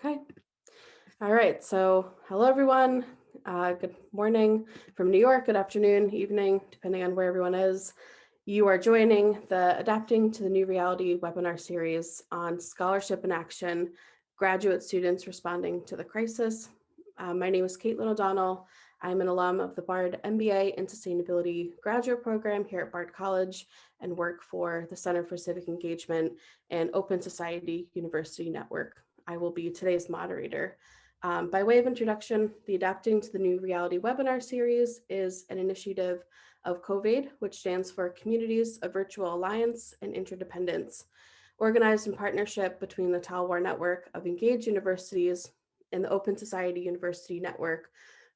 Okay. All right. So hello, everyone. Good morning from New York. Good afternoon, evening, depending on where everyone is. You are joining the Adapting to the New Reality webinar series on Scholarship in Action, Graduate Students Responding to the Crisis. My name is Caitlin O'Donnell. I'm an alum of the Bard MBA in Sustainability graduate program here at Bard College and work for the Center for Civic Engagement and Open Society University Network. I will be today's moderator. By way of introduction, the Adapting to the New Reality webinar series is an initiative of COVID, which stands for Communities of Virtual Alliance and Interdependence, organized in partnership between the Talwar Network of Engaged Universities and the Open Society University Network.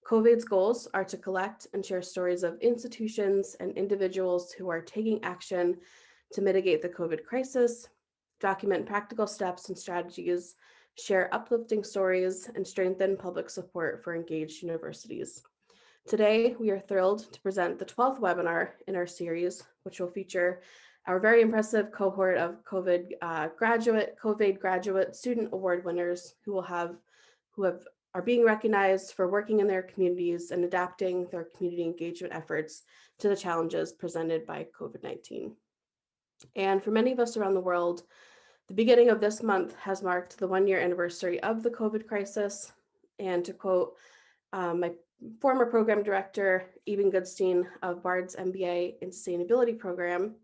COVID's goals are to collect and share stories of institutions and individuals who are taking action to mitigate the COVID crisis, document practical steps and strategies, share uplifting stories, and strengthen public support for engaged universities. Today, we are thrilled to present the 12th webinar in our series, which will feature our very impressive cohort of COVID graduate student award winners who are being recognized for working in their communities and adapting their community engagement efforts to the challenges presented by COVID-19. And for many of us around the world, the beginning of this month has marked the 1-year anniversary of the COVID crisis. And to quote my former program director, Eben Goodstein of Bard's MBA in Sustainability program,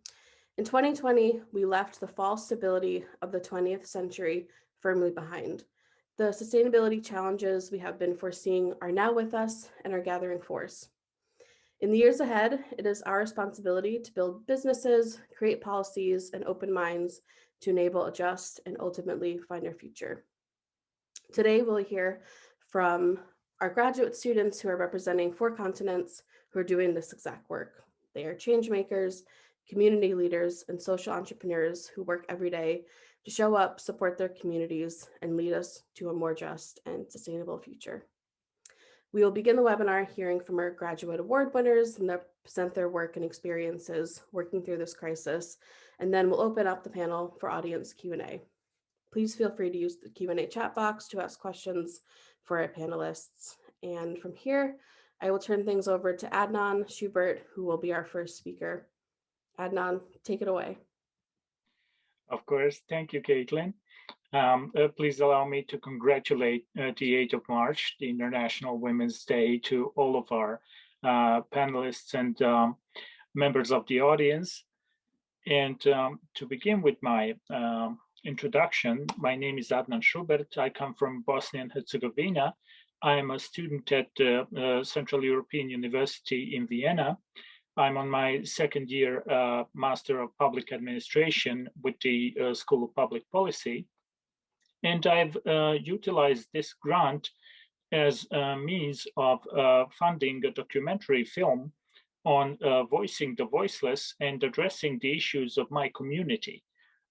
in 2020, we left the false stability of the 20th century firmly behind. The sustainability challenges we have been foreseeing are now with us and are gathering force. In the years ahead, it is our responsibility to build businesses, create policies, and open minds to enable, adjust, and ultimately find our future. Today, we'll hear from our graduate students who are representing 4 continents who are doing this exact work. They are change makers, community leaders, and social entrepreneurs who work every day to show up, support their communities, and lead us to a more just and sustainable future. We will begin the webinar hearing from our graduate award winners and they'll present their work and experiences working through this crisis, and then we'll open up the panel for audience Q&A. Please feel free to use the Q&A chat box to ask questions for our panelists. And from here, I will turn things over to Adnan Schubert, who will be our first speaker. Adnan, take it away. Of course. Thank you, Caitlin. Please allow me to congratulate the 8th of March, the International Women's Day, to all of our panelists and members of the audience. And to begin with my introduction, my name is Adnan Schubert. I come from Bosnia and Herzegovina. I am a student at Central European University in Vienna. I'm on my second year Master of Public Administration with the School of Public Policy. And I've utilized this grant as a means of funding a documentary film on voicing the voiceless and addressing the issues of my community.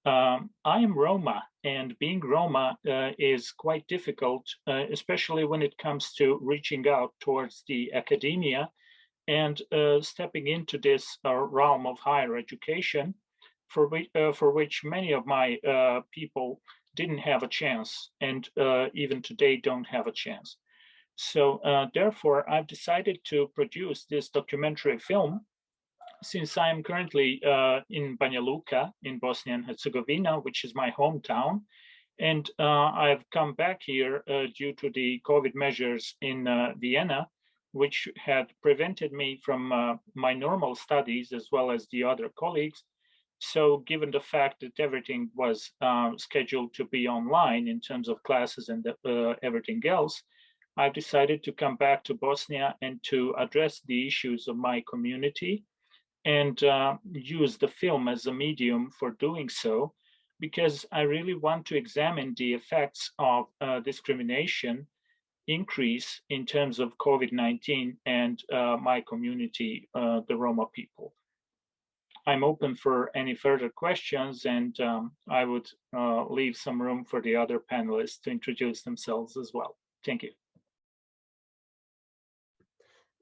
I am Roma, and being Roma is quite difficult, especially when it comes to reaching out towards the academia and stepping into this realm of higher education, for which many of my people didn't have a chance, and even today don't have a chance. So therefore, I've decided to produce this documentary film, since I'm currently in Banja Luka in Bosnia and Herzegovina, which is my hometown. And I've come back here due to the COVID measures in Vienna, which had prevented me from my normal studies as well as the other colleagues. So given the fact that everything was scheduled to be online in terms of classes and everything else, I've decided to come back to Bosnia and to address the issues of my community and use the film as a medium for doing so, because I really want to examine the effects of discrimination increase in terms of COVID-19 and my community, the Roma people. I'm open for any further questions, and I would leave some room for the other panelists to introduce themselves as well. Thank you.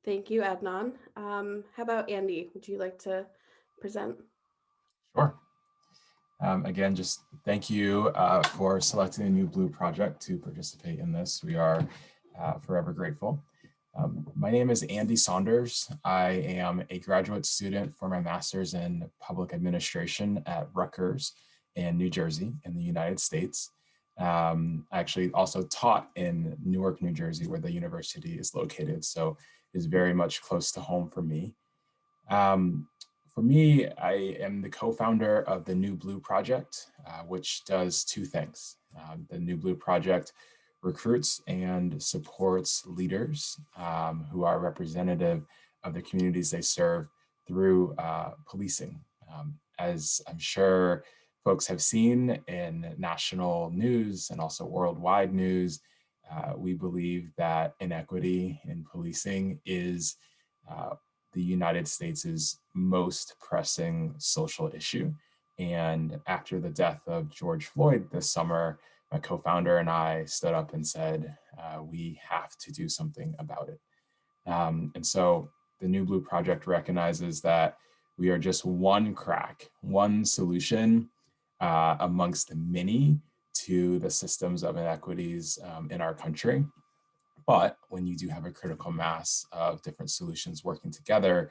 Thank you, Adnan. How about Andy? Would you like to present? Sure. Again, just thank you for selecting the New Blue Project to participate in this. We are forever grateful. My name is Andy Saunders. I am a graduate student for my master's in public administration at Rutgers in New Jersey in the United States. I actually also taught in Newark, New Jersey, where the university is located. So it's very much close to home for me. For me, I am the co-founder of the New Blue Project, which does two things. The New Blue Project recruits and supports leaders who are representative of the communities they serve through policing. As I'm sure folks have seen in national news and also worldwide news, we believe that inequity in policing is the United States' most pressing social issue. And after the death of George Floyd this summer, my co-founder and I stood up and said, we have to do something about it. And so the New Blue Project recognizes that we are just one crack, one solution amongst many to the systems of inequities in our country. But when you do have a critical mass of different solutions working together,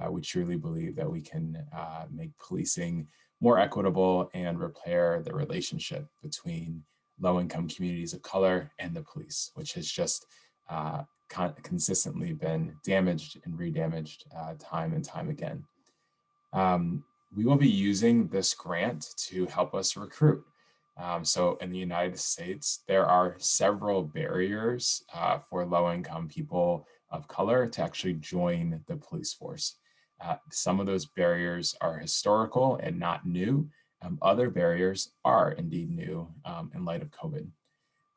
we truly believe that we can make policing more equitable and repair the relationship between low-income communities of color and the police, which has just consistently been damaged and redamaged time and time again. We will be using this grant to help us recruit. So in the United States, there are several barriers for low-income people of color to actually join the police force. Some of those barriers are historical and not new. Other barriers are indeed new in light of COVID.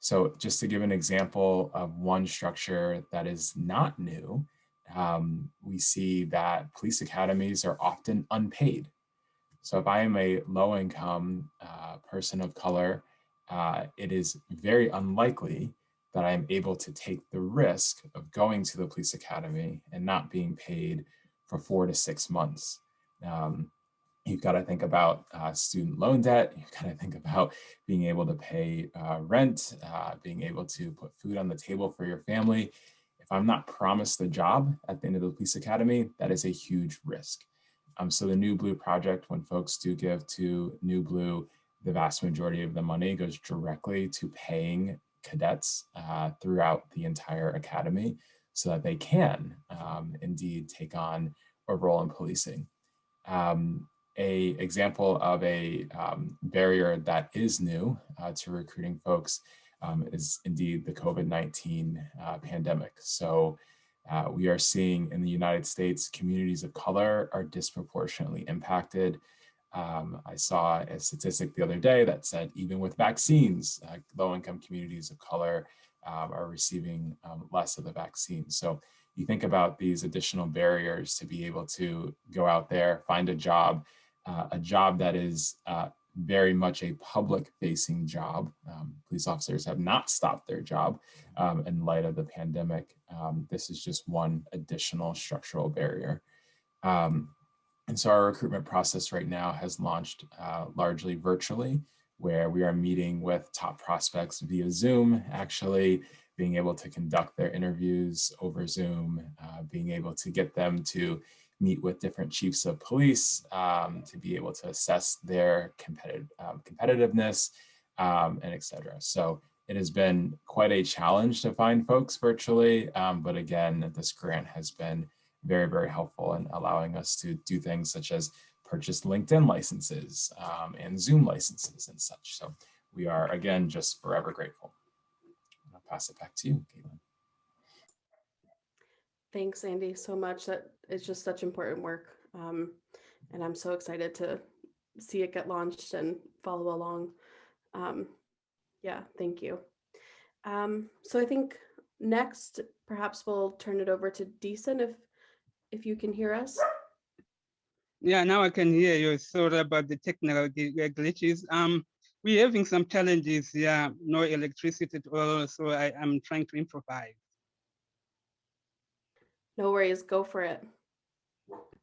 So just to give an example of one structure that is not new, we see that police academies are often unpaid. So if I am a low-income person of color, it is very unlikely that I am able to take the risk of going to the police academy and not being paid for 4 to 6 months. You've got to think about student loan debt. You've got to think about being able to pay rent, being able to put food on the table for your family. If I'm not promised a job at the end of the police academy, that is a huge risk. So the New Blue Project, when folks do give to New Blue, the vast majority of the money goes directly to paying cadets throughout the entire academy so that they can indeed take on a role in policing. A example of a barrier that is new to recruiting folks is indeed the COVID-19 pandemic. So we are seeing in the United States, communities of color are disproportionately impacted. I saw a statistic the other day that said even with vaccines, low-income communities of color are receiving less of the vaccine. So you think about these additional barriers to be able to go out there, find a job that is very much a public-facing job. Police officers have not stopped their job in light of the pandemic. This is just one additional structural barrier. And so our recruitment process right now has launched largely virtually, where we are meeting with top prospects via Zoom, actually being able to conduct their interviews over Zoom, being able to get them to meet with different chiefs of police to be able to assess their competitiveness, and et cetera. So it has been quite a challenge to find folks virtually, but again, this grant has been very, very helpful in allowing us to do things such as purchase LinkedIn licenses and Zoom licenses and such. So we are, again, just forever grateful. I'll pass it back to you, Caitlin. Thanks, Andy, so much. That is just such important work. And I'm so excited to see it get launched and follow along. Yeah, thank you. So I think next, perhaps we'll turn it over to Deason if you can hear us. Yeah, now I can hear you. Sorry about the technical glitches. We're having some challenges. Yeah, no electricity at all, so I'm trying to improvise. No worries, go for it.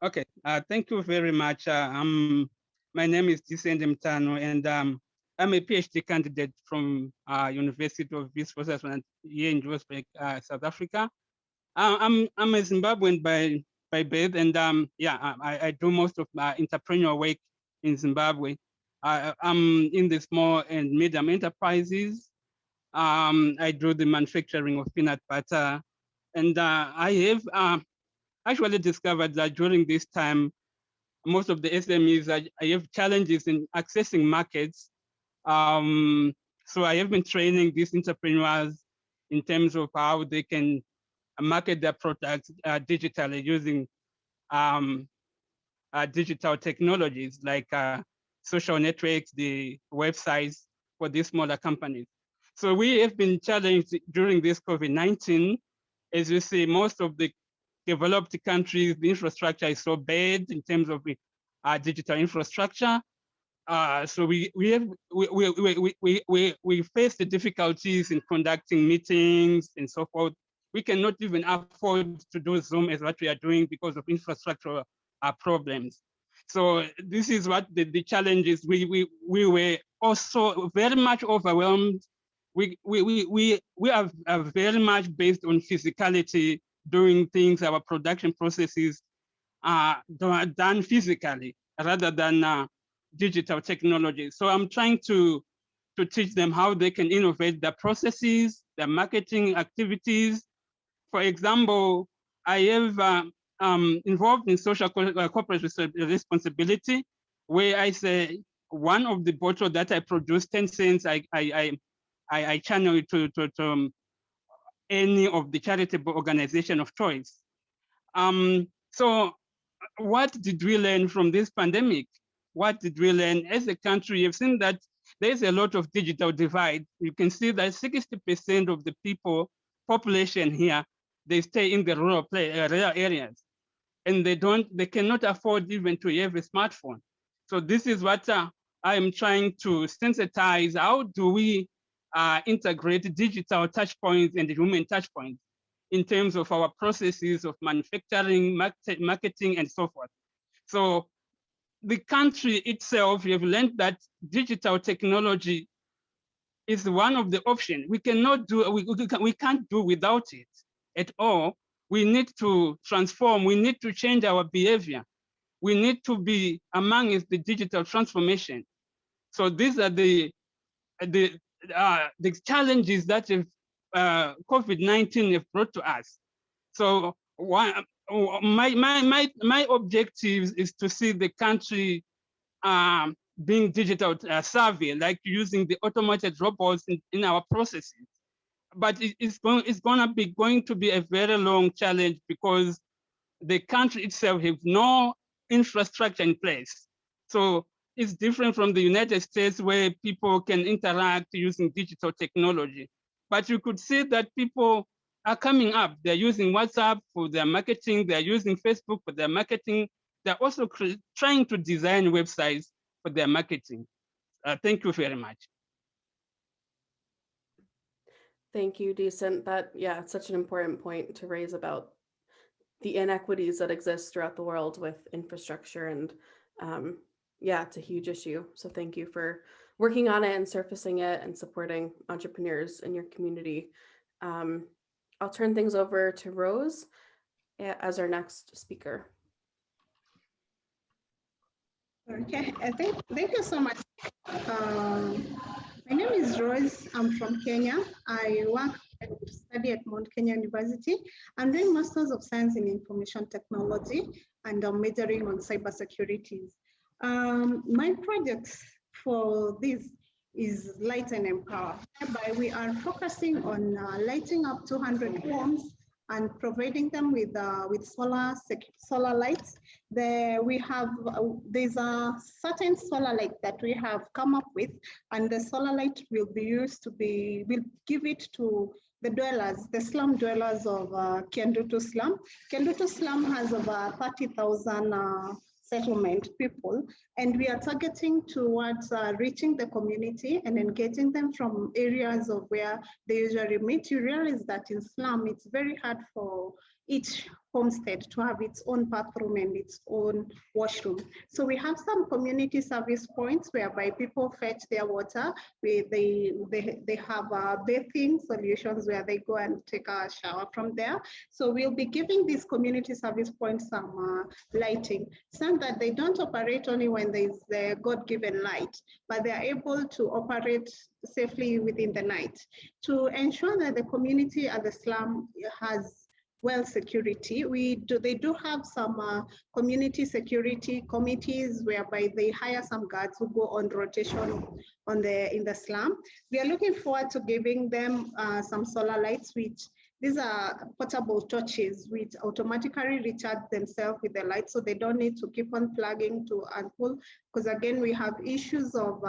Okay, thank you very much. I'm My name is Tisende Mtano, and I'm a PhD candidate from University of Witwatersrand here in Johannesburg, South Africa. I'm a Zimbabwean by birth, and I do most of my entrepreneurial work in Zimbabwe. I'm in the small and medium enterprises. I do the manufacturing of peanut butter, and I have actually discovered that during this time, most of the SMEs I have challenges in accessing markets. So I have been training these entrepreneurs in terms of how they can market their products digitally using digital technologies like social networks, the websites for these smaller companies. So we have been challenged during this COVID-19. As you see, most of the developed countries, the infrastructure is so bad in terms of digital infrastructure. So we face the difficulties in conducting meetings and so forth. We cannot even afford to do Zoom as what we are doing because of infrastructure problems. So this is what the challenge is. We were also very much overwhelmed. We are very much based on physicality, doing things, our production processes are done physically rather than digital technology. So I'm trying to teach them how they can innovate their processes, their marketing activities. For example, I have involved in social corporate responsibility, where I say one of the bottles that I produce, 10 cents, I channel it to any of the charitable organization of choice. So what did we learn from this pandemic? What did we learn as a country? You've seen that there's a lot of digital divide. You can see that 60% of the population here, they stay in the rural areas, and they cannot afford even to have a smartphone. So this is what I am trying to sensitize. How do we integrate digital touch points and human touch points in terms of our processes of manufacturing, marketing, and so forth? So the country itself, we have learned that digital technology is one of the options. We cannot do, we can't do without it at all. We need to transform, we need to change our behavior. We need to be among the digital transformation. So these are the challenges that COVID-19 have brought to us. So my objective is to see the country being digital savvy, like using the automated robots in our processes. But it's going to be a very long challenge because the country itself has no infrastructure in place. So it's different from the United States where people can interact using digital technology. But you could see that people are coming up. They're using WhatsApp for their marketing. They're using Facebook for their marketing. They're also trying to design websites for their marketing. Thank you very much. Thank you, Decent. It's such an important point to raise about the inequities that exist throughout the world with infrastructure, and it's a huge issue. So thank you for working on it and surfacing it and supporting entrepreneurs in your community. I'll turn things over to Rose as our next speaker. Okay, thank you so much. My name is Rose. I'm from Kenya. I work and study at Mount Kenya University. I'm doing Masters of Science in Information Technology, and I'm majoring on cybersecurity. My project for this is Light and Empower, whereby we are focusing on lighting up 200 homes and providing them with solar lights. There's a certain solar light that we have come up with, and the solar light will be used we'll give it to the dwellers, the slum dwellers of Kendutu slum. Kendutu slum has over 30,000 settlement people, and we are targeting towards reaching the community and engaging them from areas of where they usually meet. You realize that in slum, it's very hard for each homestead to have its own bathroom and its own washroom. So we have some community service points whereby people fetch their water, where they have bathing solutions where they go and take a shower from there. So we'll be giving these community service points some lighting, so that they don't operate only when there's the God-given light, but they are able to operate safely within the night to ensure that the community at the slum has well security. They do have some community security committees whereby they hire some guards who go on rotation in the slum. We are looking forward to giving them some solar lights, which these are portable torches which automatically recharge themselves with the light, so they don't need to keep on plugging to and pull. Because again, we have issues of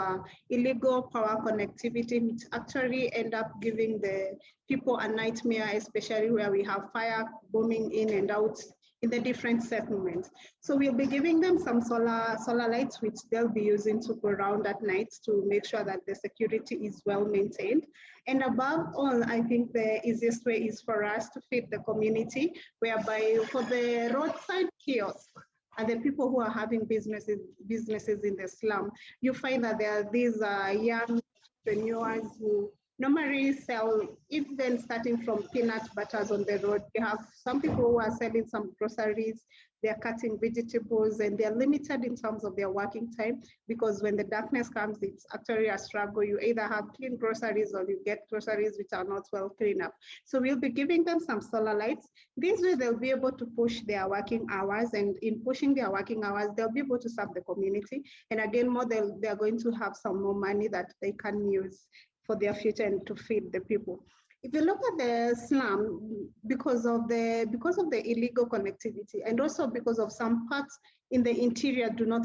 illegal power connectivity, which actually end up giving the people a nightmare, especially where we have fire booming in and out in the different settlements. So we'll be giving them some solar lights, which they'll be using to go around at night to make sure that the security is well maintained. And above all, I think the easiest way is for us to feed the community, whereby for the roadside kiosk and the people who are having businesses in the slum, you find that there are these young entrepreneurs who normally sell, even starting from peanut butters on the road. You have some people who are selling some groceries, they're cutting vegetables, and they're limited in terms of their working time, because when the darkness comes, it's actually a struggle. You either have clean groceries or you get groceries which are not well cleaned up. So we'll be giving them some solar lights. This way they'll be able to push their working hours, and in pushing their working hours, they'll be able to serve the community. And again, they're going to have some more money that they can use for their future and to feed the people. If you look at the slum, because of the illegal connectivity, and also because of some parts in the interior don't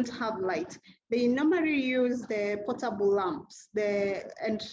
have light, they normally use the portable lamps. And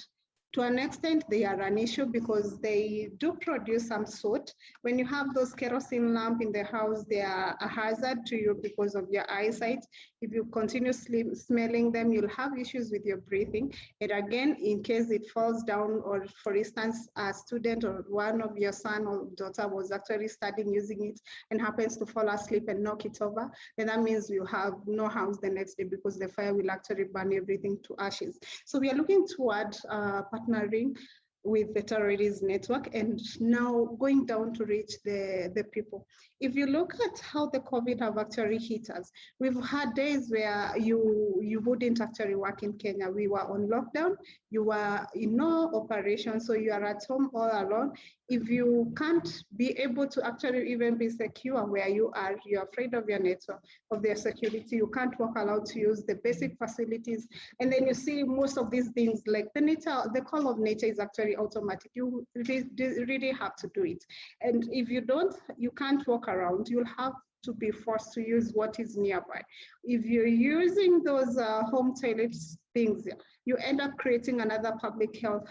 to an extent, they are an issue because they do produce some soot. When you have those kerosene lamps in the house, they are a hazard to you because of your eyesight. If you continuously smelling them, you'll have issues with your breathing. And again, in case it falls down, or for instance, a student or one of your son or daughter was actually studying using it and happens to fall asleep and knock it over, then that means you have no house the next day, because the fire will actually burn everything to ashes. So we are looking toward partnering with the terrorist network, and now going down to reach the people. If you look at how the COVID have actually hit us, we've had days where you wouldn't actually work in Kenya. We were on lockdown, you were in no operation, so you are at home all alone. If you can't be able to actually even be secure where you are, you're afraid of your network, of their security, you can't walk allowed to use the basic facilities. And then you see most of these things, like the call of nature is actually automatic. You really have to do it. And if you don't, you can't walk around. You'll have to be forced to use what is nearby. If you're using those home toilets things, you end up creating another public health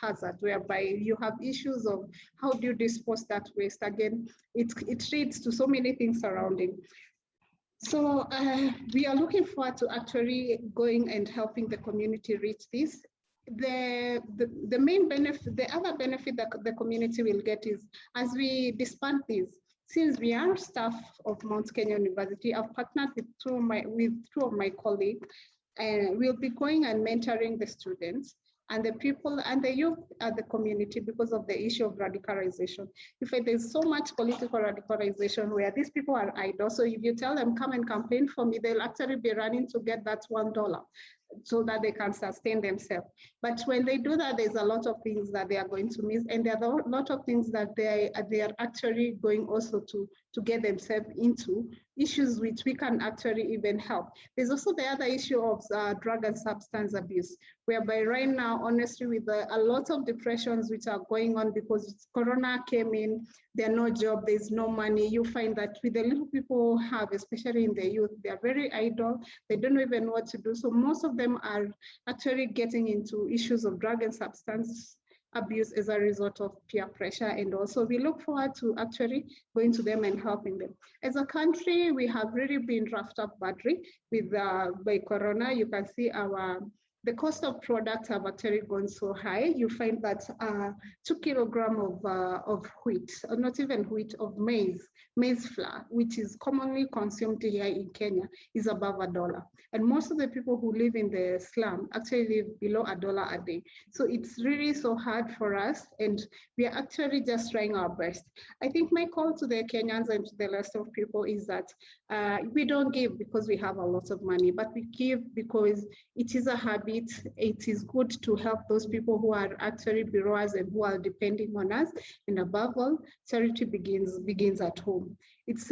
hazard whereby you have issues of how do you dispose that waste. Again, it leads to so many things surrounding. So we are looking forward to actually going and helping the community reach this. The main benefit, the other benefit that the community will get is, as we disband these, since we are staff of Mount Kenya University, I've partnered with two of my colleagues, and we'll be going and mentoring the students and the people and the youth at the community because of the issue of radicalization. In fact, there's so much political radicalization where these people are idle. So if you tell them, come and campaign for me, they'll actually be running to get that $1 so that they can sustain themselves. But when they do that, there's a lot of things that they are going to miss. And there are a lot of things that they are actually going also to get themselves into, issues which we can actually even help. There's also the other issue of drug and substance abuse, whereby right now, honestly, with a lot of depressions which are going on because Corona came in, there's no job, there's no money. You find that with the little people have, especially in the youth, they are very idle. They don't even know what to do. So most of them are actually getting into issues of drug and substance abuse as a result of peer pressure. And also we look forward to actually going to them and helping them. As a country, we have really been roughed up badly with by Corona. You can see the cost of products have actually gone so high. You find that 2 kilograms of wheat, or not even wheat, of maize flour, which is commonly consumed here in Kenya, is above $1. And most of the people who live in the slum actually live below $1 a day. So it's really so hard for us, and we are actually just trying our best. I think my call to the Kenyans and to the rest of people is that we don't give because we have a lot of money, but we give because it is a habit. It is good to help those people who are actually below us and who are depending on us. And above all, charity begins at home. It's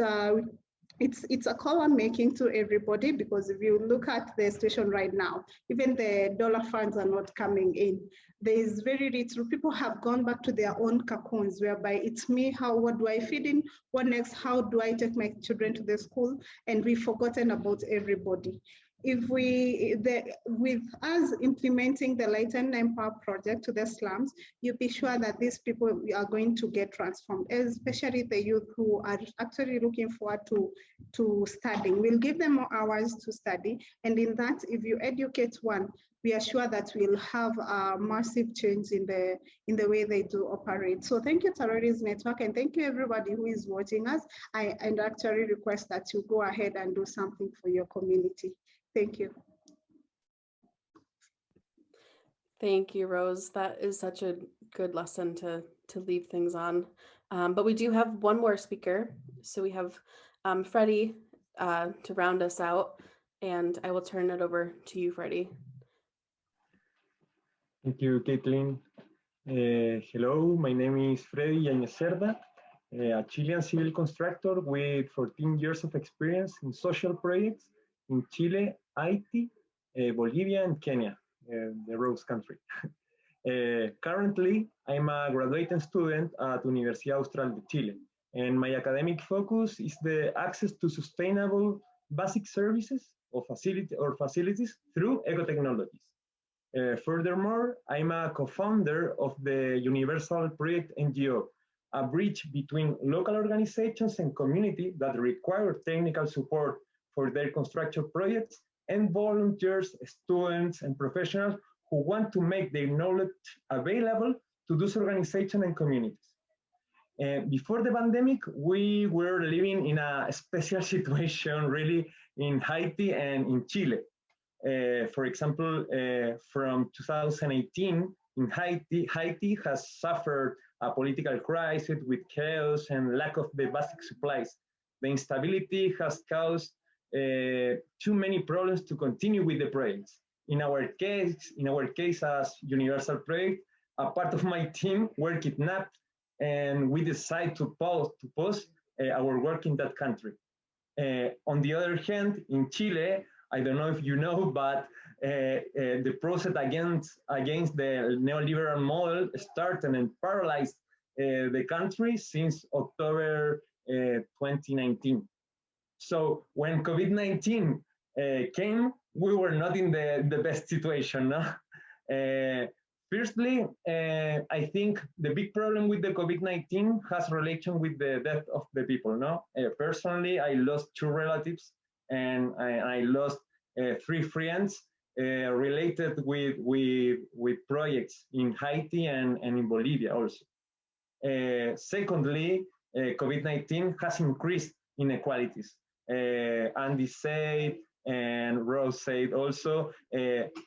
a call I'm making to everybody, because if you look at the situation right now, even the dollar funds are not coming in. There is very little. People have gone back to their own cocoons, whereby it's me, what do I feed in? What next? How do I take my children to the school? And we've forgotten about everybody. If with us implementing the Light and Empower project to the slums, you'll be sure that these people are going to get transformed, especially the youth who are actually looking forward to studying. We'll give them more hours to study. And in that, if you educate one, we are sure that we'll have a massive change in the way they do operate. So thank you, Terrorist Network, and thank you everybody who is watching us. And actually request that you go ahead and do something for your community. Thank you. Thank you, Rose. That is such a good lesson to leave things on. But we do have one more speaker. So we have Freddie to round us out, and I will turn it over to you, Freddie. Thank you, Caitlin. Hello, my name is Freddie Yanacerda, a Chilean civil constructor with 14 years of experience in social projects in Chile, Haiti, Bolivia, and Kenya, the Rose country. Currently, I'm a graduate student at Universidad Austral de Chile, and my academic focus is the access to sustainable basic services or facilities through ecotechnologies. Furthermore, I'm a co-founder of the Universal Project NGO, a bridge between local organizations and community that require technical support for their construction projects, and volunteers, students, and professionals who want to make their knowledge available to those organizations and communities. Before the pandemic, we were living in a special situation, really, in Haiti and in Chile. For example, from 2018 in Haiti has suffered a political crisis with chaos and lack of the basic supplies. The instability has caused too many problems to continue with the projects. In our case as Universal Project, a part of my team were kidnapped, and we decided to pause our work in that country. On the other hand, in Chile, I don't know if you know, but the process against the neoliberal model started and paralyzed the country since October 2019. So when COVID-19 came, we were not in the best situation. No? Firstly, I think the big problem with the COVID-19 has relation with the death of the people. No, personally, I lost 2 relatives, and I lost 3 friends related with projects in Haiti and in Bolivia also. Secondly, COVID-19 has increased inequalities. Andy said, and Rose said also,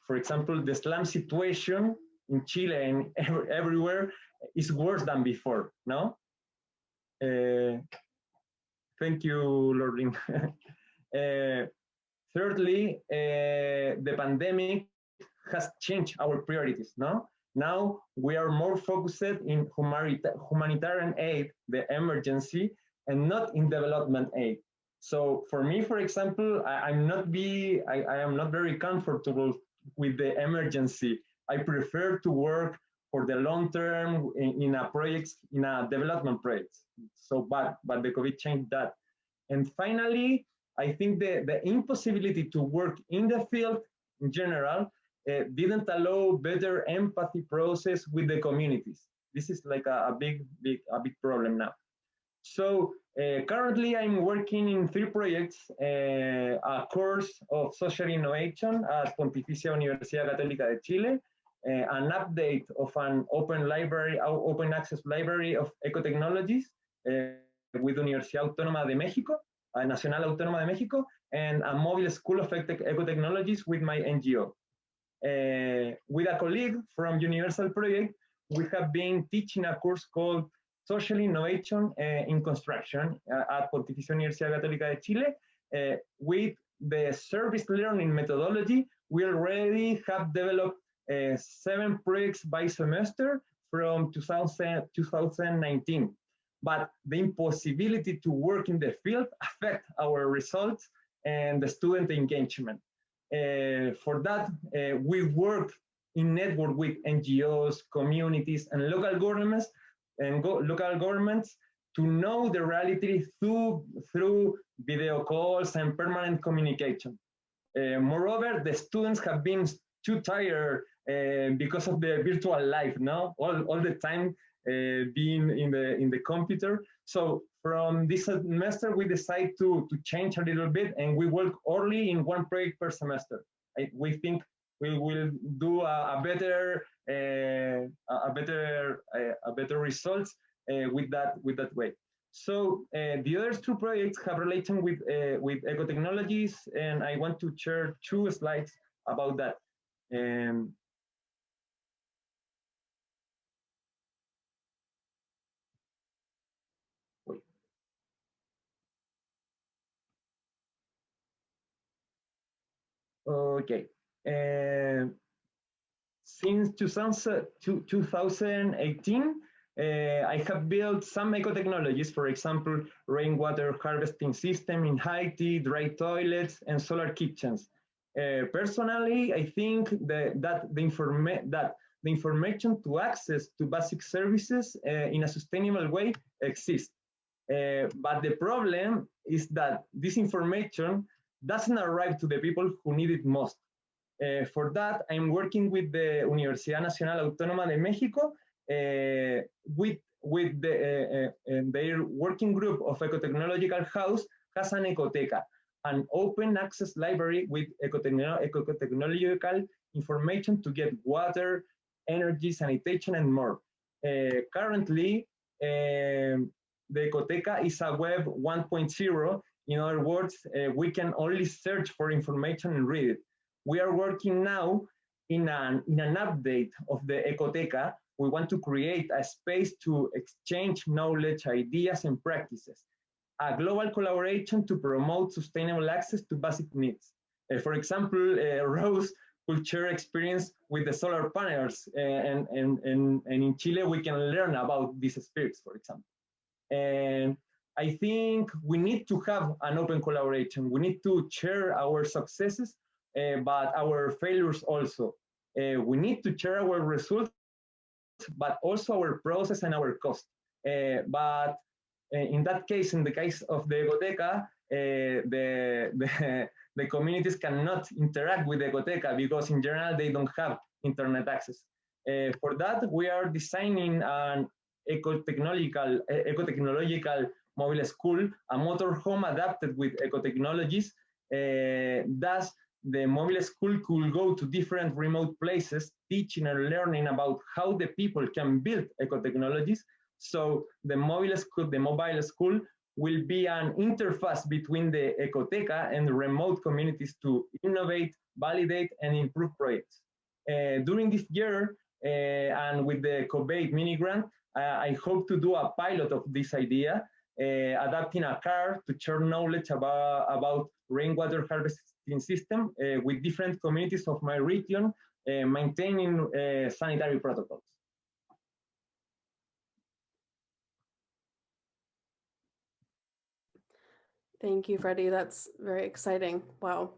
for example, the slum situation in Chile and everywhere is worse than before, no? Thank you, Lauren. Thirdly, the pandemic has changed our priorities, no? Now we are more focused in humanitarian aid, the emergency, and not in development aid. So for me, for example, I am not very comfortable with the emergency. I prefer to work for the long term in a development projects. So, but the COVID changed that. And finally, I think the impossibility to work in the field in general didn't allow better empathy process with the communities. This is like a big problem now. So Currently, I'm working in 3 projects, a course of social innovation at Pontificia Universidad Católica de Chile, an update of an open library, open access library of ecotechnologies with Universidad Autónoma de México, Nacional Autónoma de México, and a mobile school of ecotechnologies with my NGO. With a colleague from Universal Project, we have been teaching a course called Social Innovation in Construction at Pontificia Universidad Católica de Chile. With the service learning methodology, we already have developed 7 projects by semester from 2019. But the impossibility to work in the field affect our results and the student engagement. For that, we work in network with NGOs, communities, and local governments to know the reality through video calls and permanent communication. Moreover, the students have been too tired because of the virtual life, no? All the time being in the computer. So from this semester, we decide to change a little bit, and we work only in 1 project per semester. We think we will do a better results with that way. So the other 2 projects have relation with ecotechnologies, and I want to share 2 slides about that. Okay. Since 2018, I have built some ecotechnologies, for example, rainwater harvesting system in Haiti, dry toilets, and solar kitchens. Personally, I think that the information to access to basic services in a sustainable way exists. But the problem is that this information doesn't arrive to the people who need it most. For that, I'm working with the Universidad Nacional Autónoma de México with their working group of Ecotechnological House has an ecoteca, an open access library with ecotechnological information to get water, energy, sanitation, and more. Currently, the ecoteca is a web 1.0. In other words, we can only search for information and read it. We are working now in an update of the ecoteca. We want to create a space to exchange knowledge, ideas, and practices. A global collaboration to promote sustainable access to basic needs. For example, Rose could share experience with the solar panels, and in Chile we can learn about these spirits, for example. And I think we need to have an open collaboration. We need to share our successes, but our failures also. We need to share our results, but also our process and our cost. But in that case, in the case of the Ecoteca, the communities cannot interact with the Ecoteca because in general they don't have internet access. For that, we are designing an ecotechnological mobile school, a motorhome adapted with ecotechnologies. Thus, the mobile school could go to different remote places, teaching and learning about how the people can build ecotechnologies. So the mobile school will be an interface between the Ecoteca and the remote communities to innovate, validate, and improve projects. During this year, and with the COVID mini grant, I hope to do a pilot of this idea, adapting a car to share knowledge about rainwater harvesting system with different communities of my region, maintaining sanitary protocols. Thank you, Freddie. That's very exciting. Wow.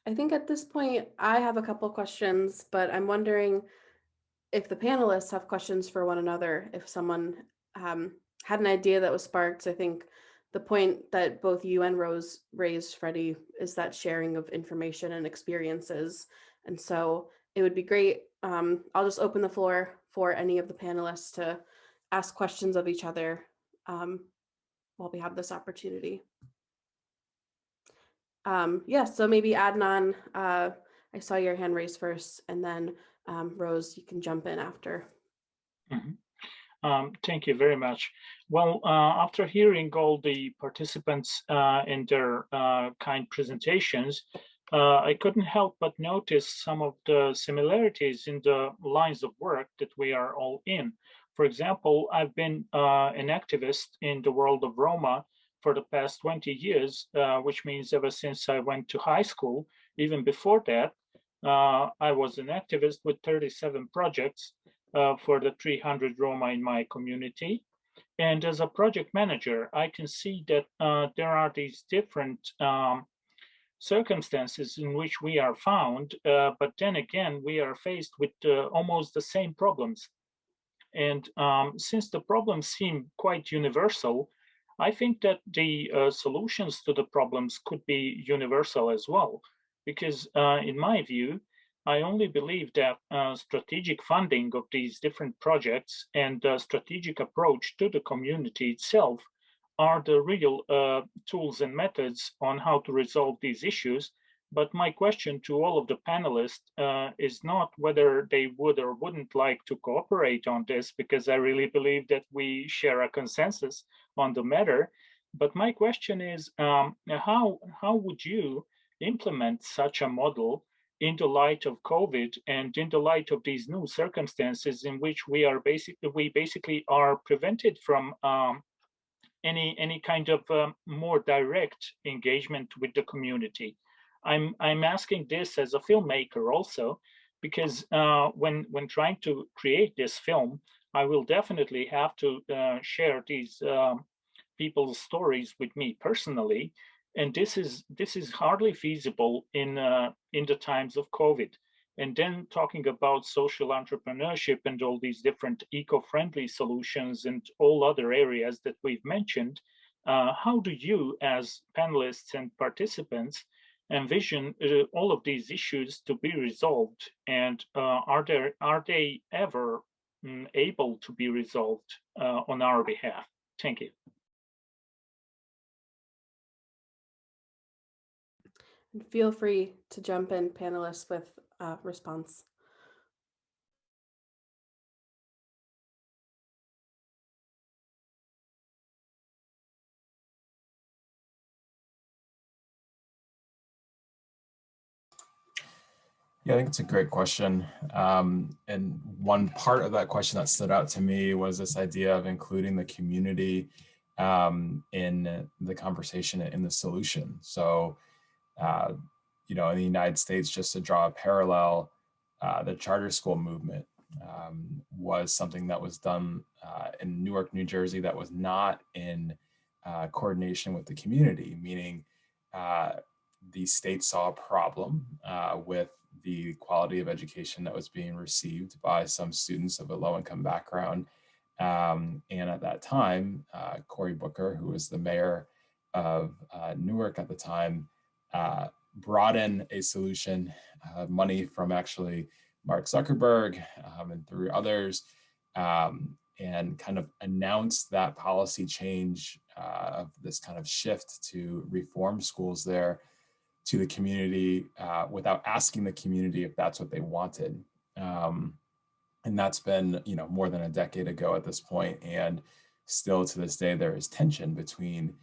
I think at this point, I have a couple questions, but I'm wondering if the panelists have questions for one another, if someone had an idea that was sparked. I think the point that both you and Rose raised, Freddie, is that sharing of information and experiences. And so it would be great. I'll just open the floor for any of the panelists to ask questions of each other. while we have this opportunity. Yeah, so maybe Adnan, I saw your hand raised first, and then Rose, you can jump in after. Thank you very much. Well, after hearing all the participants in their kind presentations, I couldn't help but notice some of the similarities in the lines of work that we are all in. For example, I've been an activist in the world of Roma for the past 20 years, which means ever since I went to high school. Even before that, I was an activist with 37 projects for the 300 Roma in my community. And as a project manager, I can see that there are these different circumstances in which we are found, but then again, we are faced with almost the same problems. And since the problems seem quite universal, I think that the solutions to the problems could be universal as well, because in my view, I only believe that strategic funding of these different projects and strategic approach to the community itself are the real tools and methods on how to resolve these issues. But my question to all of the panelists is not whether they would or wouldn't like to cooperate on this, because I really believe that we share a consensus on the matter. But my question is, how would you implement such a model in the light of COVID and in the light of these new circumstances in which we basically are prevented from any kind of more direct engagement with the community? I'm asking this as a filmmaker also, because when trying to create this film, I will definitely have to share these people's stories with me personally, and this is hardly feasible in the times of COVID. And then talking about social entrepreneurship and all these different eco-friendly solutions and all other areas that we've mentioned, how do you, as panelists and participants, envision all of these issues to be resolved? And are they ever able to be resolved on our behalf? Thank you. And feel free to jump in, panelists, with response. Yeah, I think it's a great question. And one part of that question that stood out to me was this idea of including the community in the conversation, in the solution. So, you know, in the United States, just to draw a parallel, the charter school movement was something that was done in Newark, New Jersey, that was not in coordination with the community, meaning the state saw a problem with the quality of education that was being received by some students of a low-income background. And at that time, Cory Booker, who was the mayor of Newark at the time, brought in a solution, money from actually Mark Zuckerberg and through others, and kind of announced that policy change of this kind of shift to reform schools there to the community without asking the community if that's what they wanted. And that's been, you know, more than a decade ago at this point, and still to this day there is tension between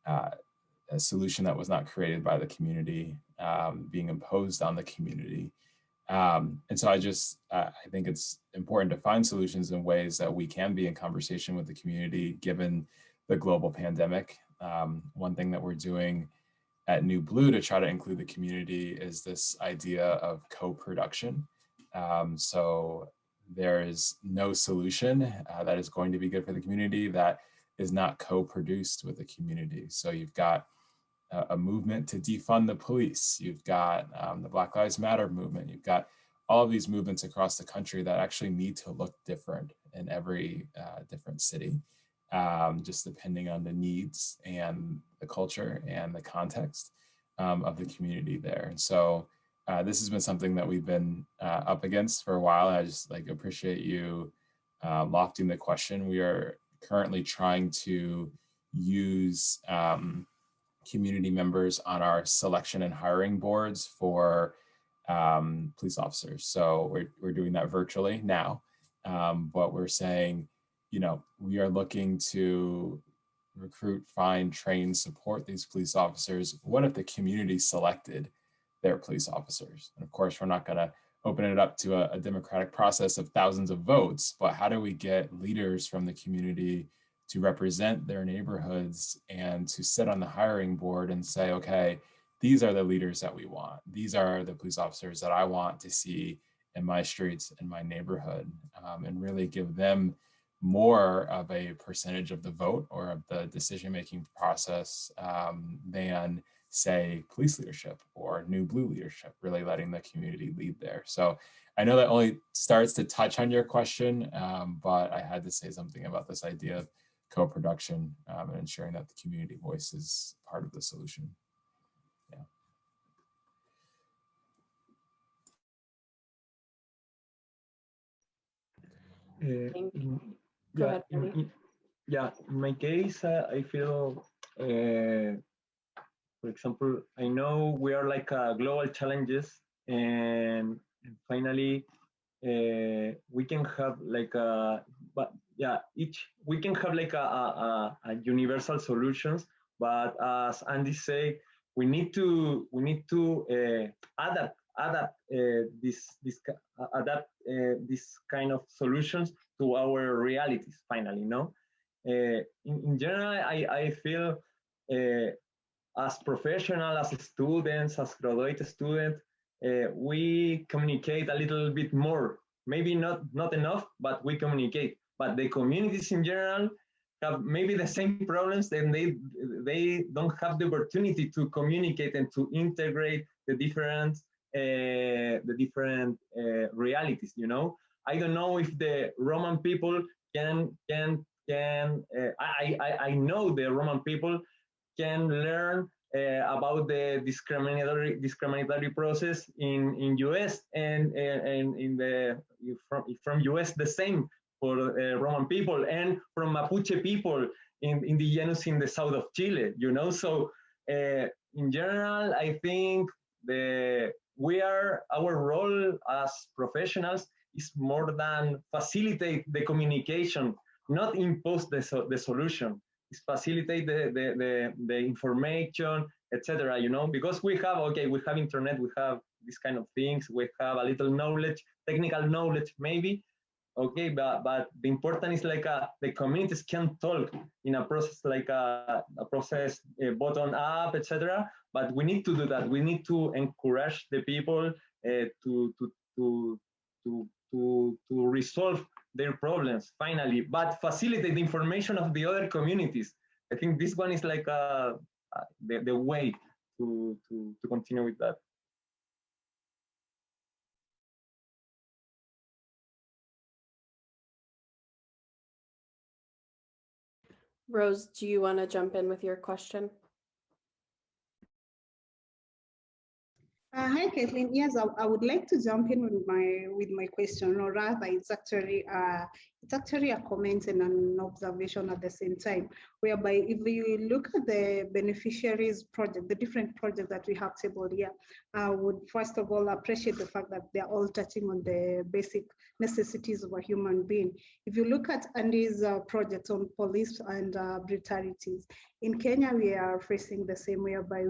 a solution that was not created by the community being imposed on the community. And so I think it's important to find solutions in ways that we can be in conversation with the community given the global pandemic. One thing that we're doing at New Blue to try to include the community is this idea of co-production. So there is no solution that is going to be good for the community that is not co-produced with the community. So you've got a movement to defund the police. You've got the Black Lives Matter movement. You've got all of these movements across the country that actually need to look different in every different city, just depending on the needs and the culture and the context of the community there. And so this has been something that we've been up against for a while. I just appreciate you lofting the question. We are currently trying to use community members on our selection and hiring boards for police officers. So we're doing that virtually now, but we're saying, you know, we are looking to recruit, find, train, support these police officers. What if the community selected their police officers? And of course, we're not going to open it up to a democratic process of thousands of votes, but how do we get leaders from the community to represent their neighborhoods and to sit on the hiring board and say, okay, these are the leaders that we want. These are the police officers that I want to see in my streets, in my neighborhood, and really give them more of a percentage of the vote or of the decision-making process than, say, police leadership or New Blue leadership, really letting the community lead there. So I know that only starts to touch on your question, but I had to say something about this idea of co-production and ensuring that the community voice is part of the solution. Go ahead, Freddie. In my case, I feel, for example, I know we are like global challenges, and finally, we can have like we can have like a universal solutions. But as Andy said, we need to adapt this kind of solutions to our realities. Finally, no. In general, I feel as professional, as students, as graduate student, we communicate a little bit more. Maybe not enough, but we communicate. But the communities in general have maybe the same problems, and they don't have the opportunity to communicate and to integrate the different realities. You know, I don't know if the Roman people can. I know the Roman people can learn about the discriminatory process in US and in the from US the same for Roman people and from Mapuche people in the Llanos in the south of Chile, you know. So in general, I think our role as professionals is more than facilitate the communication, not impose the solution. Is facilitate the information, etc. You know, because we have internet, we have this kind of things, we have a little knowledge, technical knowledge maybe. Okay, but the important is like the communities can talk in a process like a process bottom up, etc. But we need to do that. We need to encourage the people to resolve their problems finally, but facilitate the information of the other communities. I think this one is like the way to continue with that. Rose, do you want to jump in with your question? Hi, Kathleen. Yes, I would like to jump in with my question, or rather, it's actually a comment and an observation at the same time. Whereby, if you look at the beneficiaries project, the different projects that we have tabled here, I would first of all appreciate the fact that they're all touching on the basic necessities of a human being. If you look at Andy's project on police and brutalities, in Kenya, we are facing the same, whereby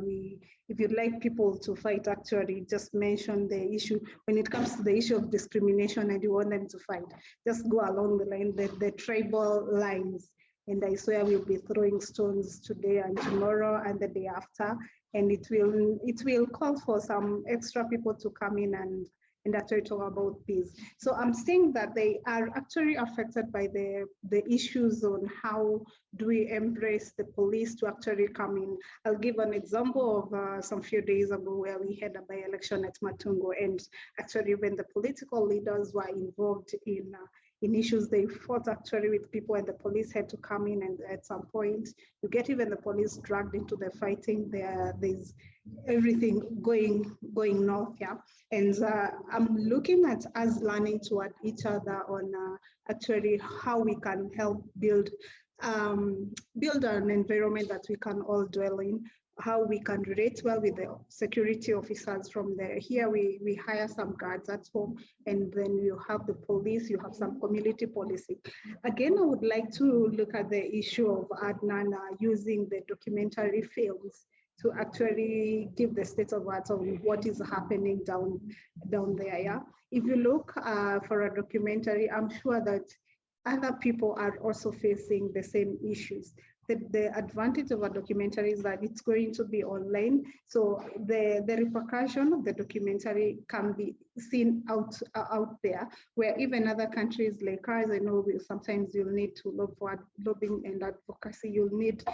if you'd like people to fight, actually just mention the issue. When it comes to the issue of discrimination and you want them to fight, just go along the line, the tribal lines. And I swear we'll be throwing stones today and tomorrow and the day after. And it will call for some extra people to come in and actually talk about peace. So I'm saying that they are actually affected by the issues on how do we embrace the police to actually come in. I'll give an example of some few days ago where we had a by-election at Matungo, and actually when the political leaders were involved in issues, they fought actually with people, and the police had to come in, and at some point you get even the police dragged into the fighting. There's everything going north, yeah. And I'm looking at us learning toward each other on actually how we can help build build an environment that we can all dwell in, how we can relate well with the security officers from there. Here we hire some guards at home, and then you have the police, you have some community policing. Again, I would like to look at the issue of Adnan using the documentary films to actually give the state of art of what is happening down there. Yeah? If you look for a documentary, I'm sure that other people are also facing the same issues. The advantage of a documentary is that it's going to be online. So the repercussion of the documentary can be seen out there, where even other countries like ours, I know sometimes you'll need to look for lobbying and advocacy. You'll need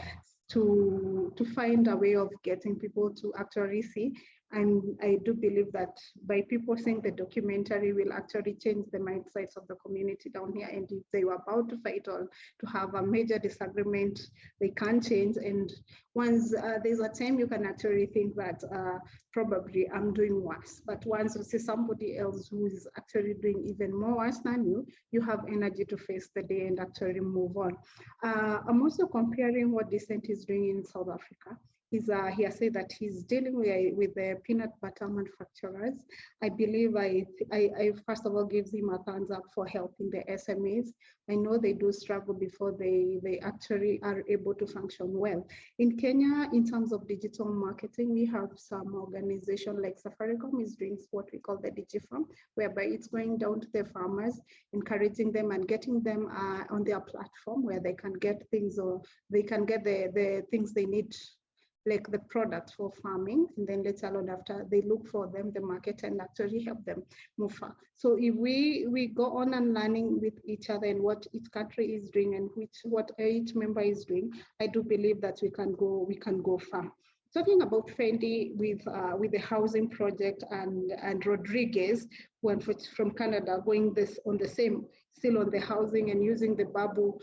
to find a way of getting people to actually see. And I do believe that by people seeing the documentary will actually change the mindsets of the community down here. And if they were about to fight or to have a major disagreement, they can change. And once there's a time you can actually think that probably I'm doing worse. But once you see somebody else who is actually doing even more worse than you have energy to face the day and actually move on. I'm also comparing what Decent is doing in South Africa. He has said that he's dealing with the peanut butter manufacturers. I believe I first of all gives him a thumbs up for helping the SMEs. I know they do struggle before they actually are able to function well. In Kenya, in terms of digital marketing, we have some organization like Safaricom is doing what we call the DigiFarm, whereby it's going down to the farmers, encouraging them and getting them on their platform where they can get things, or they can get the things they need, like the product for farming, and then later on after they look for them, the market, and actually help them move far. So if we go on and learning with each other and what each country is doing and what each member is doing, I do believe that we can go far. Talking about Fendi with the housing project and Rodriguez, who from Canada, going on the same, still on the housing and using the bubble,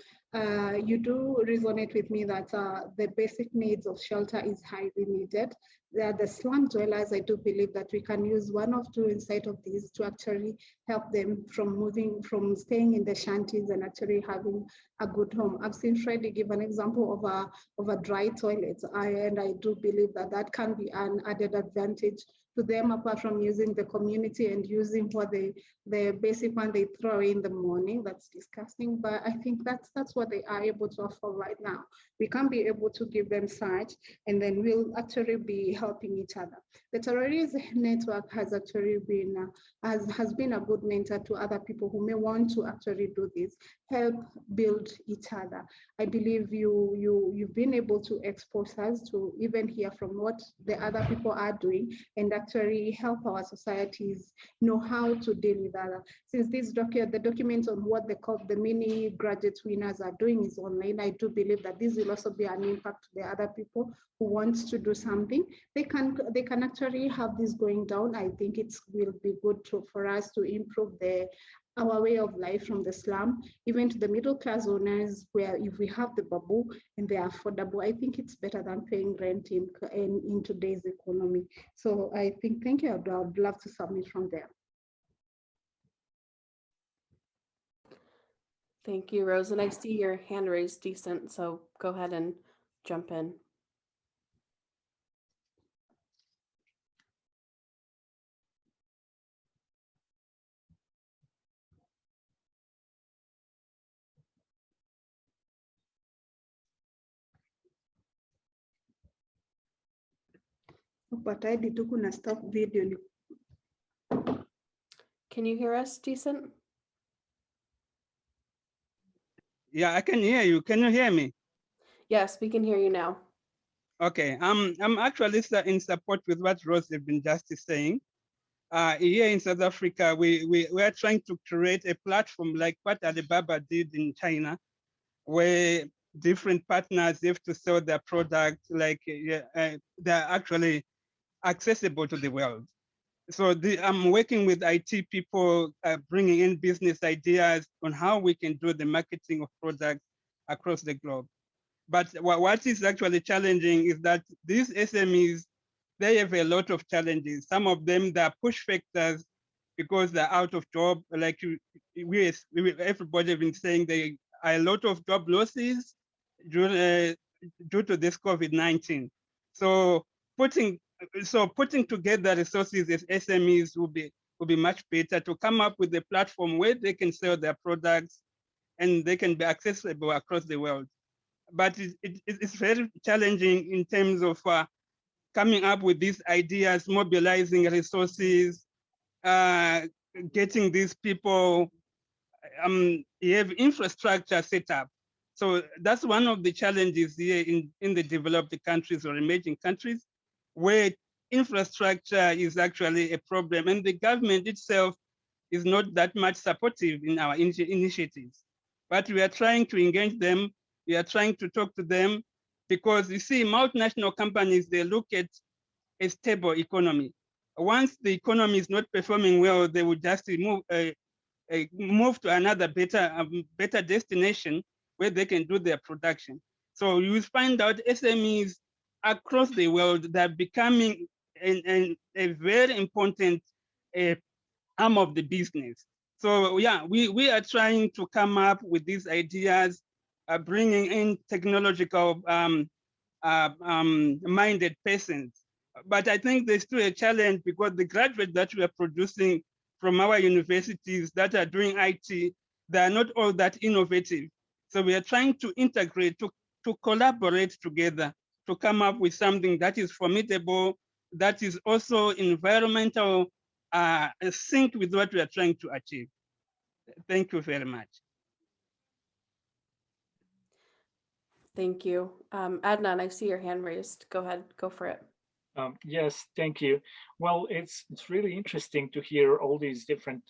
you do resonate with me that the basic needs of shelter is highly needed. The slum dwellers, I do believe that we can use one of two inside of these to actually help them from staying in the shanties and actually having a good home. I've seen Freddie give an example of a dry toilet, and I do believe that can be an added advantage to them, apart from using the community and using what the basic one they throw in the morning. That's disgusting, but I think that's what they are able to offer right now. We can be able to give them such, and then we'll actually be helping each other. The Terrorist Network has actually been has been a good mentor to other people who may want to actually do this, help build each other. I believe you've been able to expose us to even hear from what the other people are doing and actually help our societies know how to deal with that. Since the document on what the mini graduate winners are doing is online, I do believe that this will also be an impact to the other people who want to do something. They can actually have this going down. I think it will be good for us to improve our way of life from the slum, even to the middle class owners, where if we have the bubble and they are affordable, I think it's better than paying rent in today's economy. So I think, thank you, I'd love to submit from there. Thank you, Rose. And I see your hand raised, Decent, so go ahead and jump in. But I did kuna stop video. Can you hear us, Decent? Yeah, I can hear you. Can you hear me? Yes, we can hear you now. Okay, I'm actually in support with what Rose has been just saying. Here in South Africa, we are trying to create a platform like what Alibaba did in China, where different partners have to sell their product, like they're actually accessible to the world. So I'm working with IT people, bringing in business ideas on how we can do the marketing of products across the globe. But what is actually challenging is that these SMEs, they have a lot of challenges. Some of them, they are push factors because they're out of job. Like everybody has been saying, there are a lot of job losses due to this COVID-19. So putting together resources as SMEs will be much better to come up with a platform where they can sell their products and they can be accessible across the world. But it's very challenging in terms of coming up with these ideas, mobilizing resources, getting these people, you have infrastructure set up. So that's one of the challenges here in the developed countries or emerging countries, where infrastructure is actually a problem, and the government itself is not that much supportive in our initiatives. But we are trying to engage them, we are trying to talk to them, because you see, multinational companies, they look at a stable economy. Once the economy is not performing well, they will just move to another better destination where they can do their production. So you will find out SMEs across the world, they're becoming a very important arm of the business. So yeah, we are trying to come up with these ideas, bringing in technological minded persons. But I think there's still a challenge because the graduates that we are producing from our universities that are doing IT, they are not all that innovative. So we are trying to integrate, to collaborate together, to come up with something that is formidable, that is also environmental, sync with what we are trying to achieve. Thank you very much. Thank you. Adnan, I see your hand raised. Go ahead, go for it. Yes, thank you. Well, it's really interesting to hear all these different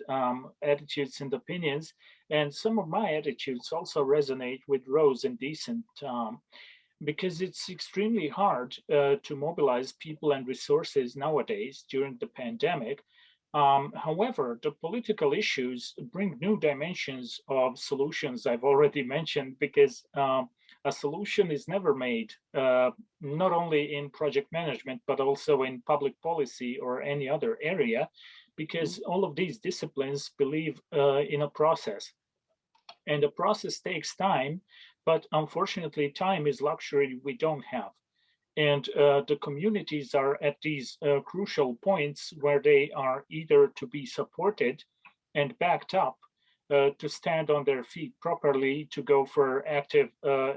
attitudes and opinions, and some of my attitudes also resonate with Rose and Decent, because it's extremely hard to mobilize people and resources nowadays during the pandemic. However, the political issues bring new dimensions of solutions I've already mentioned, because a solution is never made, not only in project management, but also in public policy or any other area, because all of these disciplines believe in a process. And the process takes time, but unfortunately, time is luxury we don't have. And the communities are at these crucial points where they are either to be supported and backed up to stand on their feet properly, to go for active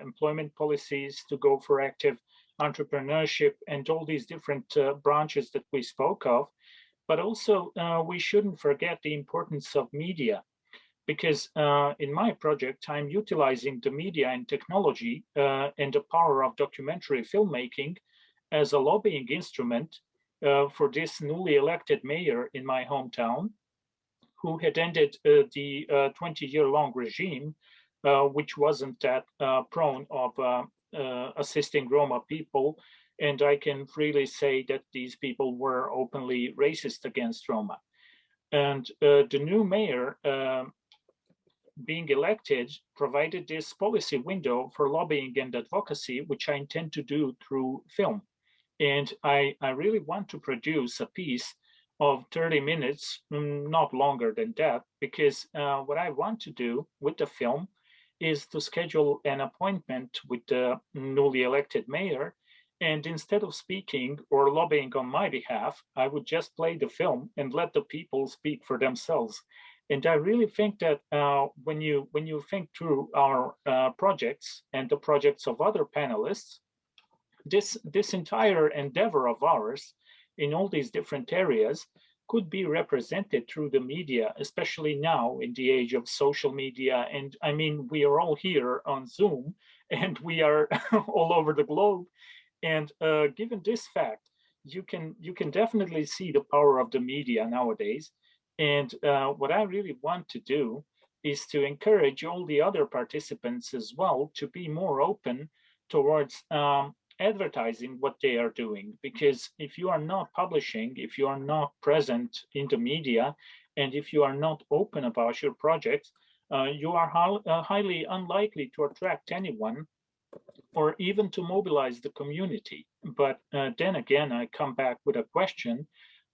employment policies, to go for active entrepreneurship, and all these different branches that we spoke of. But also, we shouldn't forget the importance of media, because in my project, I'm utilizing the media and technology and the power of documentary filmmaking as a lobbying instrument for this newly elected mayor in my hometown, who had ended the 20-year-long regime, which wasn't that prone of assisting Roma people. And I can freely say that these people were openly racist against Roma. And the new mayor being elected provided this policy window for lobbying and advocacy, which I intend to do through film. And I really want to produce a piece of 30 minutes, not longer than that, because what I want to do with the film is to schedule an appointment with the newly elected mayor. And instead of speaking or lobbying on my behalf, I would just play the film and let the people speak for themselves. And I really think that when you think through our projects and the projects of other panelists, this entire endeavor of ours in all these different areas could be represented through the media, especially now in the age of social media. And I mean, we are all here on Zoom and we are all over the globe. And given this fact, you can definitely see the power of the media nowadays. And what I really want to do is to encourage all the other participants as well to be more open towards advertising what they are doing. Because if you are not publishing, if you are not present in the media, and if you are not open about your project, you are highly unlikely to attract anyone or even to mobilize the community. But then again, I come back with a question.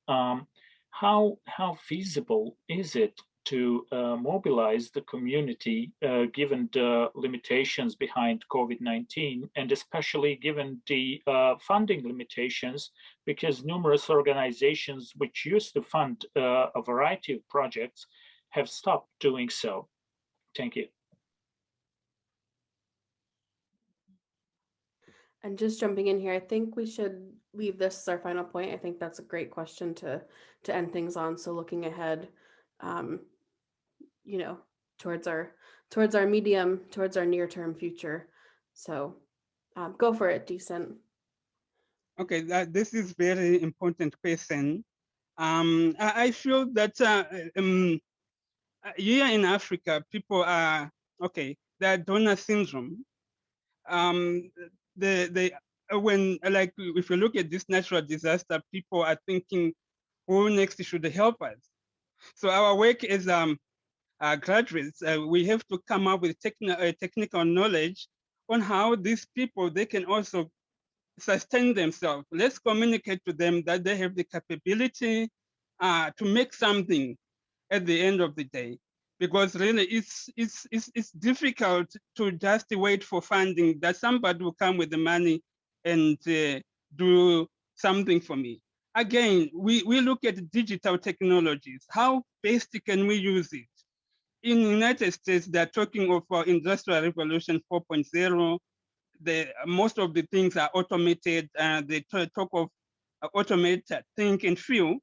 How feasible is it to mobilize the community given the limitations behind COVID-19, and especially given the funding limitations, because numerous organizations which used to fund a variety of projects have stopped doing so. Thank you. And just jumping in here, I think we should leave this as our final point. I think that's a great question to end things on. So looking ahead, you know, towards our medium, towards our near-term future. So go for it, Decent. Okay, this is very important question. I feel that here in Africa, people are they're donor syndrome. When like if you look at this natural disaster, people are thinking, who next should help us? So our work as graduates, we have to come up with technical knowledge on how these people, they can also sustain themselves. Let's communicate to them that they have the capability to make something at the end of the day, because really it's difficult to just wait for funding that somebody will come with the money and do something for me. Again, we look at digital technologies. How best can we use it? In the United States, they're talking of Industrial Revolution 4.0. Most of the things are automated. They talk of automated think and feel.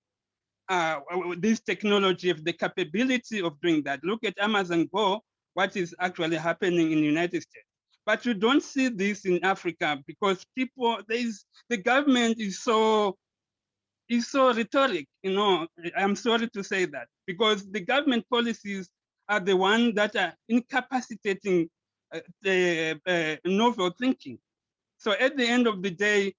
This technology have the capability of doing that. Look at Amazon Go, what is actually happening in the United States. But you don't see this in Africa because the government is so rhetoric, you know. I'm sorry to say that, because the government policies are the ones that are incapacitating the novel thinking. So at the end of the day,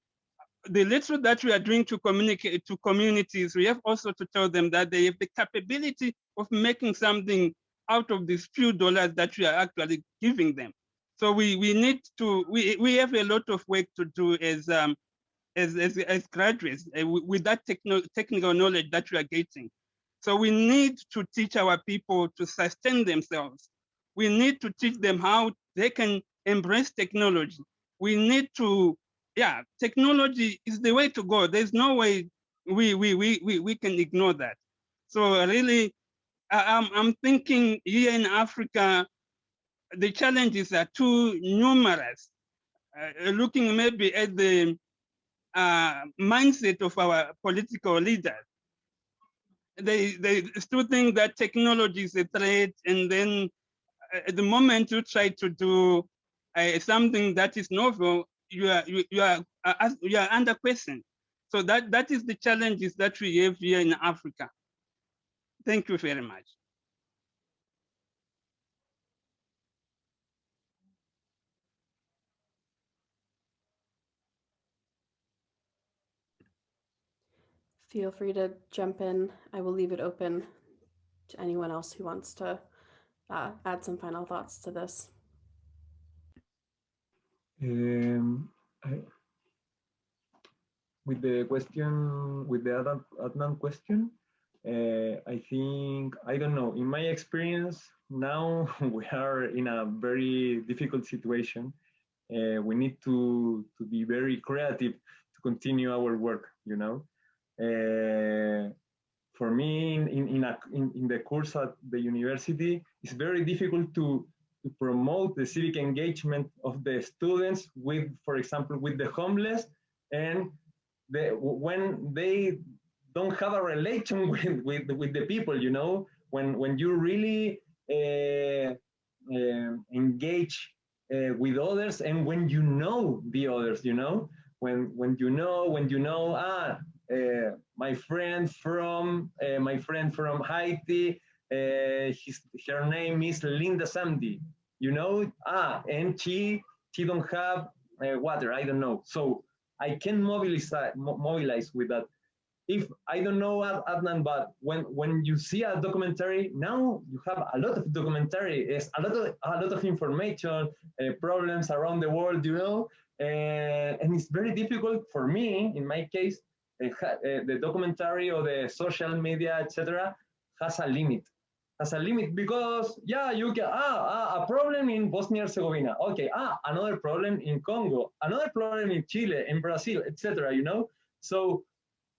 the little that we are doing to communicate to communities, we have also to tell them that they have the capability of making something out of these few dollars that we are actually giving them. So we need to, we have a lot of work to do as graduates with that technical knowledge that we are getting. So we need to teach our people to sustain themselves. We need to teach them how they can embrace technology. We need to, technology is the way to go. There's no way we can ignore that. So really, I'm thinking here in Africa, the challenges are too numerous. Looking maybe at the mindset of our political leaders. They still think that technology is a threat, and then at the moment you try to do something that is novel, you are under question. So that is the challenges that we have here in Africa. Thank you very much. Feel free to jump in. I will leave it open to anyone else who wants to add some final thoughts to this. With the question, with the Adnan question, I think, I don't know, in my experience, now we are in a very difficult situation. We need to be very creative to continue our work, you know. For me, in the course at the university, it's very difficult to promote the civic engagement of the students with, for example, with the homeless, and when they don't have a relation with the people, you know, when you really engage with others, and when you know the others, you know, when you know my friend from Haiti, her name is Linda Sandy, you know, and she don't have water, I don't know, so I can mobilize with that. If I don't know Adnan, but when you see a documentary, now you have a lot of documentary, it's a lot of information, problems around the world, you know, and it's very difficult for me, in my case, the documentary or the social media, etc., has a limit. as a limit, because yeah, you can a problem in Bosnia Herzegovina, okay, another problem in Congo, another problem in Chile, in Brazil, etc. You know, so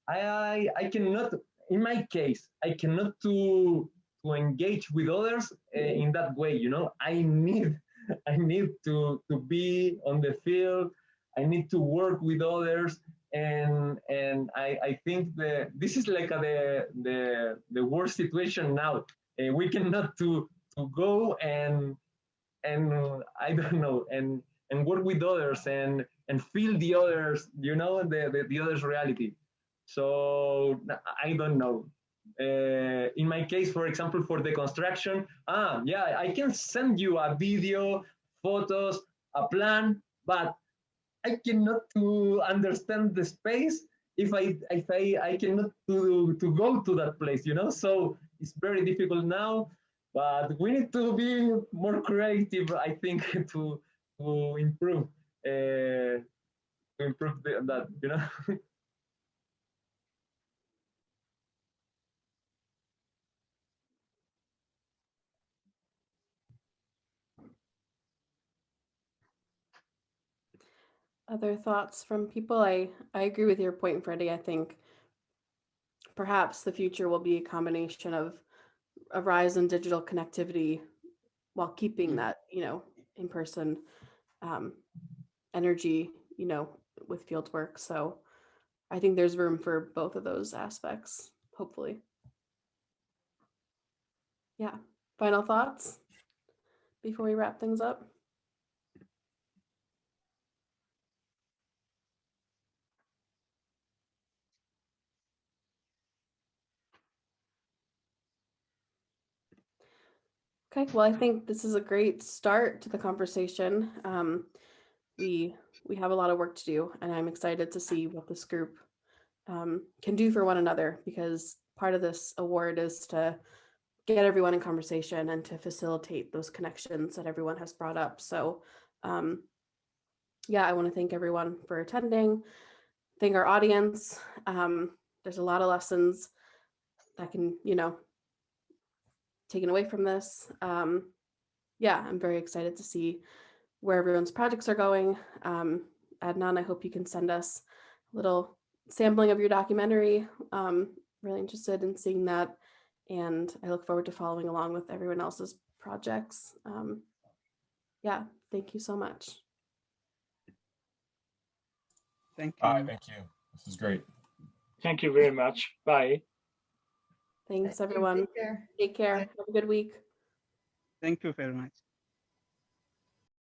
I cannot, in my case, I cannot to engage with others in that way. You know, I need to be on the field. I need to work with others, and I think this is like the worst situation now. We cannot to go and I don't know and work with others and feel the others, you know, the others' reality. So I don't know. In my case, for example, for the construction, yeah, I can send you a video, photos, a plan, but I cannot to understand the space if I cannot to go to that place, you know. So it's very difficult now, but we need to be more creative, I think, to improve that, you know. Other thoughts from people? I agree with your point, Freddie. I think perhaps the future will be a combination of a rise in digital connectivity while keeping that, in-person energy, with field work. So I think there's room for both of those aspects, hopefully. Yeah. Final thoughts before we wrap things up? Okay, well, I think this is a great start to the conversation. We have a lot of work to do, and I'm excited to see what this group can do for one another, because part of this award is to get everyone in conversation and to facilitate those connections that everyone has brought up. So yeah, I want to thank everyone for attending, thank our audience. There's a lot of lessons that can, taken away from this. Yeah, I'm very excited to see where everyone's projects are going. Adnan, I hope you can send us a little sampling of your documentary. Really interested in seeing that. And I look forward to following along with everyone else's projects. Yeah, thank you so much. Thank you. Bye, thank you. This is great. Thank you very much. Bye. Thanks, everyone. Take care. Have a good week. Thank you very much.